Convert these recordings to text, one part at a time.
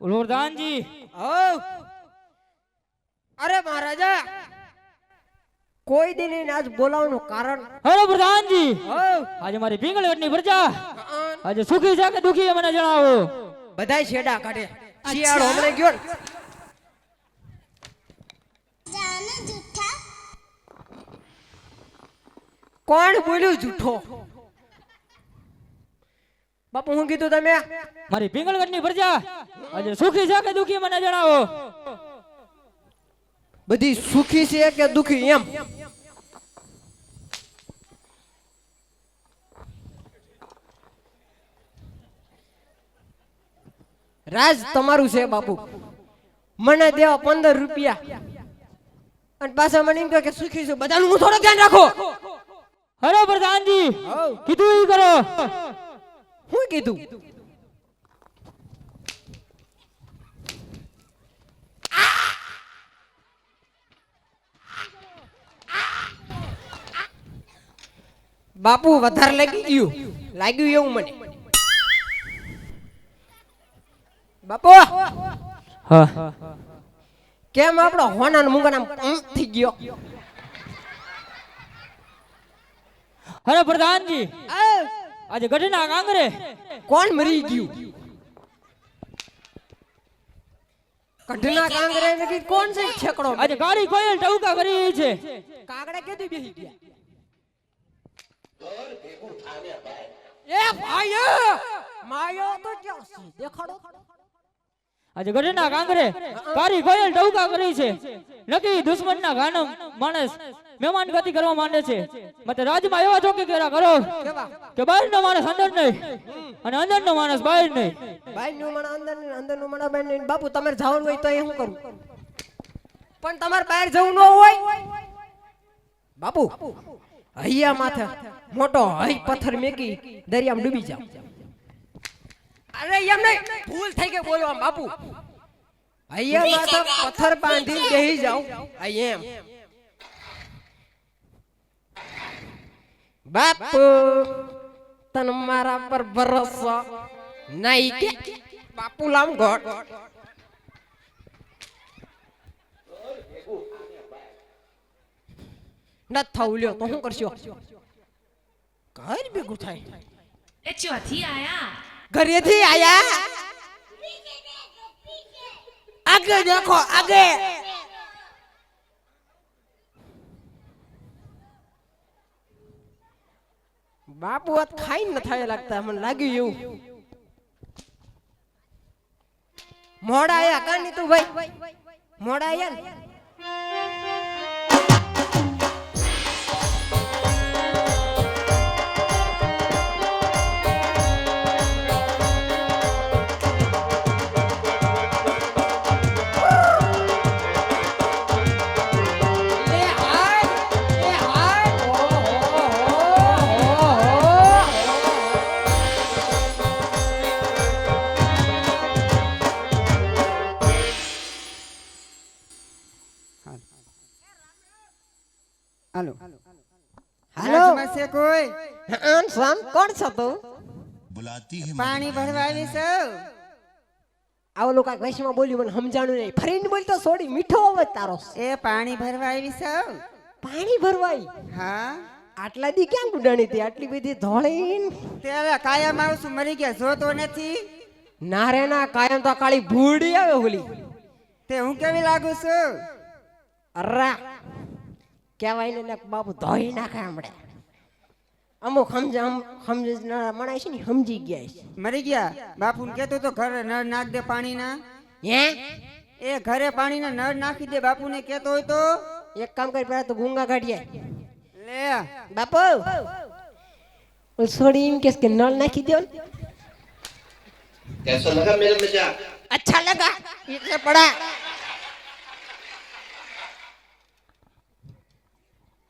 પ્રધાનજી અરે મહારાજા કોઈ દિન આજ બોલાવવાનું કારણ અરે પ્રધાનજી આજે મારી પિંગળગઢની પ્રજા આજે સુખી છે કે દુખી મને જણાવો બધાય છેડા કાઢે શિયાળો હમણે ગયો ને કોણ બોલ્યું જૂઠો બાપુ હું કીધું તમે મારી પિંગળગઢની પ્રજા આજે સુખી છે કે દુખી મને જણાવો બધી સુખી છે કે દુખી એમ રાજ તમારું છે બાપુ મને દેવા 15 રૂપિયા અને પાછા મને એમ કહે કે સુખી છું બધાનું હું થોડું ધ્યાન રાખો અરે પ્રધાનજી કીધું ઈ કરો હું કીધું બાપુ વધારે લાગ્યું એવું મને બાપુ હા કેમ આપણો હોના મુંગા થઈ ગયો અરે પ્રધાનજી આજે ગઢના કાંગરે કોણ મરી ગયું ગઢના કાંગરે નકી કોણ છે છેકડો આજે કાળી કોયલ ટવકા કરી છે કાગડા કેદી બેહી ગયા એ ભાઈ માયો તો ક્યાં છે દેખાડો આજે ગઢના કાંગરે કાળી કોયલ ટવકા કરી છે નકી દુશ્મનના ગાનમ માણસ મહેમાન ગતિ કરવા માંડે છે મતે રાજમાં એવા ચોકી કેરા કરો કે બહારનો માણસ અંદર નહીં અને અંદરનો માણસ બહાર નહીં બહારનો માણસ અંદરનો માણસ બહાર નહીં બાપુ તમારે જવાનું હોય તો એ શું કરું પણ તમારે બહાર જવું ન હોય બાપુ હૈયા માથે મોટો હઈ પથ્થર મેકી દરિયામાં ડૂબી જાવ અરે એમ નહીં ભૂલ થઈ ગઈ બોલો આમ બાપુ હૈયા માથે પથ્થર બાંધી બેહી જાવ એમ બાપુ તન મારા પર ભરોસો નહીં કે બાપુ લામ ગોટ ન થવું લ્યો તો શું કરશો ઘર ભેગું થાય એ ચોથી આયા ઘરેથી આયા આગે દેખો આગે બાપુ વાત ખાઈ ન થાય લાગતા મને લાગ્યું એવું મોડા આયા કાની તું ભાઈ મોડા આયા ને हेलो हेलो से कोई शाम कौन सा तू बुलाती है पानी भरवावी सो આવો લોકો આ ભાષામાં બોલ્યું મને સમજાણું નહીં ફરીને બોલતો સોડી મીઠો અવાજ તારો ए पानी भरवावी सो પાણી ભરવાઈ हाँ આટલા દી ક્યાં ગુડાણી હતી આટલી બધી ધોળીન तेरा कायम आव सु मरी गया जो तो नहीं ના રે ના કાયમ તો આ કાળી ભૂડી આવે ઓલી ते हूँ केवी लागू सु અરા કહેવાય ને બાપુ ધોઈ નાખે હમણે અમુક સમજનારા માણસ છે ને સમજી ગયા છે मरी गया बापू ने कहतो तो घर नर नाख दे पानी ना હે ए घरे पानी ना नर नाखी दे बापू ने कहतो हो तो એક કામ કરી પેલા તો ગુંગા કાઢીએ ले બાપુ ઓલ છોડી એમ કે નળ નાખી દો ને कैसा लगा मेरा मजाक अच्छा लगा इतने पड़ा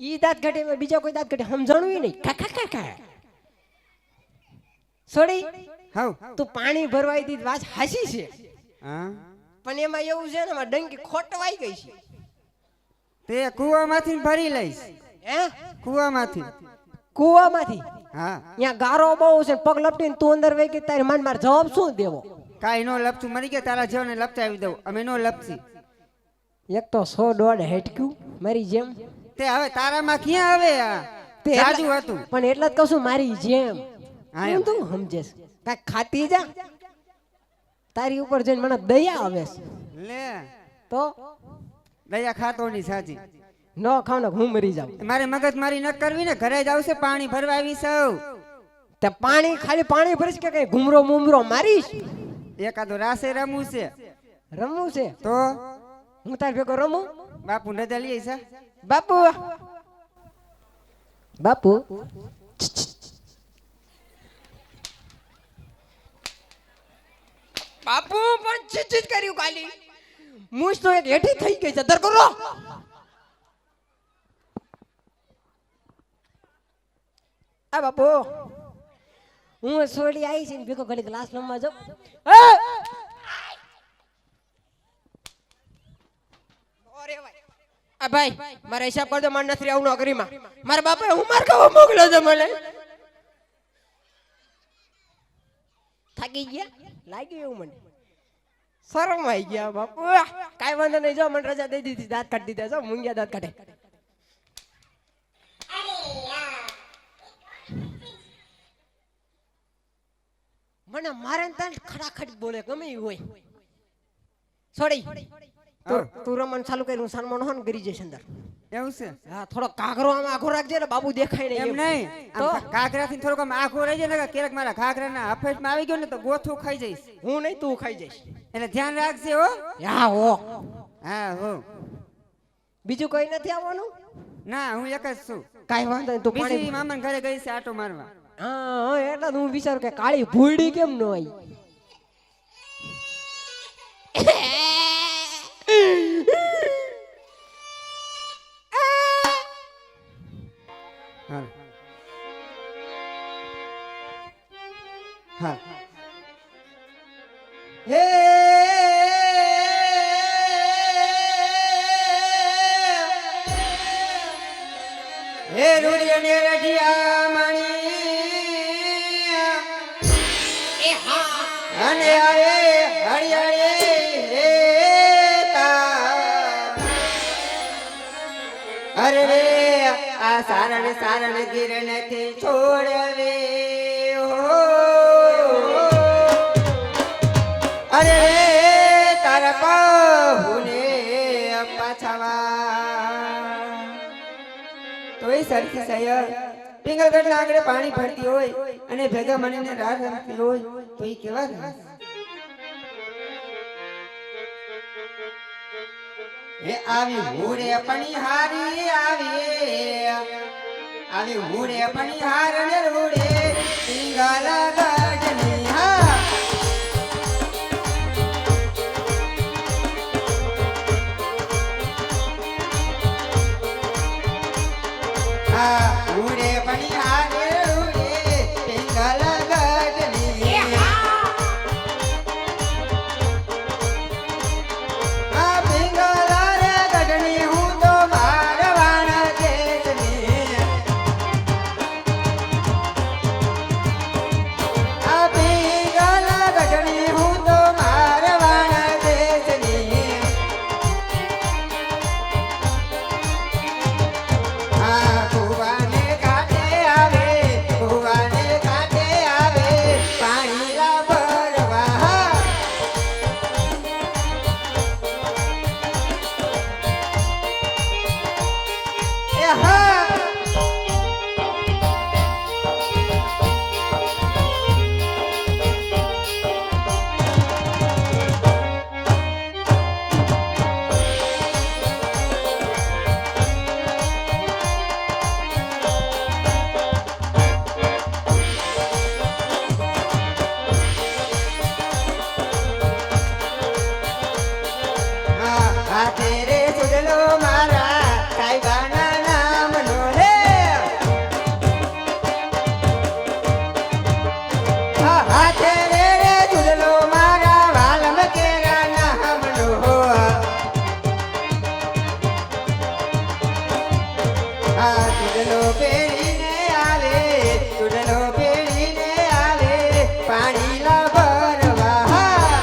ઈ દાંત ઘટે માં બીજા કોઈ દાંત ઘટે સમજાણું ય નહીં કાકા કાકા છોડી हाउ તું પાણી ભરવાઈ દી વાત હાસી છે हाँ પણ એમાં એવું છે ને એમાં ડંકી ખોટવાઈ ગઈ છે તે કુવામાંથી ભરી લઈશ હે કુવામાંથી કુવામાંથી હા ત્યાં ગારો બહુ છે પગ લપટીને તું અંદર વહી ગઈ તારી માન માર જવાબ શું દેવો કાંઈ નો લપસું મરી ગયા તારા જેવાને લપચાવી દઉં અમે નો લપસી એક તો 100 હેટક્યું મારી જેમ તે હવે તારામાં ક્યાં આવે આ તે જાજુ એટલા- હતું પણ એટલા જ કહું છું મારી જેમ હા, એમ. તું સમજેશ કાંઈક ખાતી જા તારી ઉપર જઈને મને દયા આવે છે. લે તો દયા ખાતો ની સાચી ન ખાવ ને હું મરી જાઉં મારે મગજ મારી ન કરવી ને ઘરે જ આવશે પાણી ભરવા આવી સૌ તે પાણી ખાલી પાણી ભરીશ કે કઈ ઘુમરો મુમરો મારીશ એકાદો રાસે રમવું છે રમવું છે તો હું તાર ભેગો રમું બાપુ રજા લઈએ છે બાપુ બાપુ બાપુ પણ ચીચીચ કર્યું કાલી મૂછ તો એક હેઠી થઈ ગઈ છે દર કરો આ બાપુ હું સોડી આવી છે ને ભેગો ઘડી ક્લાસ રમવા જાઉં આ ભાઈ મારા હિસાબ કરજો માર નથી આવું નોકરીમાં મારા બાપે હું માર ખાવા મોકલ્યો છે મને થાકી ગયા લાગ્યું એવું મને શરમ આવી ગયા બાપુ કાંઈ વાંધો નહીં જો મને રજા દઈ દીધી દાંત કાઢી દીધા છો મૂંગ્યા દાંત કાઢે મને મારે ને તને ખડાખડ બોલે ગમે ઈ હોય છોડી તું રમણ ચાલુ કરી હું સન્માન હોન કરી જઈશ અંદર એવું છે હા થોડો કાગરો આમ આખો રાખજે ને બાબુ દેખાય એમ નહીં નહીં તો કાકરા થી થોડોક આમ આખો રહી જાય ને ક્યારેક મારા કાકરા ના હફેટમાં આવી ગયો ને તો ગોથું ખાઈ જઈશ હું નહીં તું ખાઈ જઈશ એટલે ધ્યાન રાખજે હો હા હો હા હો બીજું કઈ નથી આવવાનું ના હું એક જ છું કાઈ વાંધો નહીં તું બીજી પાણી મામા ઘરે ગઈ છે આટો મારવા હા હા એટલે જ હું વિચારું કે કાળી ભૂલડી કેમ ન આવી હા હા હે હે રૂડિયા ને રઢિયા મણી અને આએ હરિયાળે રેતા અરે રે આ સારણ સારણ ગિરણ થી છોડવે હો અરે રે તારા પાહુને પાછાવા તોય સરખી સય પિંગલગઢ ના આગળ પાણી ભરતી હોય અને ભેગા મળીને રાત રમતી હોય તો એ કેવા રહે એ આવી હુરે પણી હારી આવી હુરે પણી હાર ને રૂડે પિંગલગઢ ની હા ઉડે પણી હારે ઉડે પિંગલગઢ ની આ પિંગલગઢ ની હું તો મારવાણ દેશની આ પિંગલગઢ ની હું તો મારવાણ દેશની આ કુવાને કાંઠે આવે પાણી લા ભરવા એ હા હાથે રે સુડલો મારા સાહેબાના નામનો રે હાથે રે સુડલો મારા વાલમ કેરા નામનો સુડલો પેરીને આવે પાણી લા ભરવા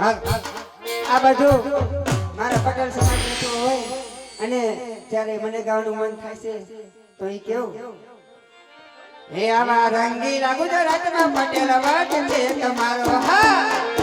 હાલ આ બધું મારા પટેલ સમાજ નું હોય અને જ્યારે મને ગાવાનું મન થાય છે તો એ કેવું હે આવા રંગીલા ગુજરાતમાં પટેલ વાટ છે તમારો હા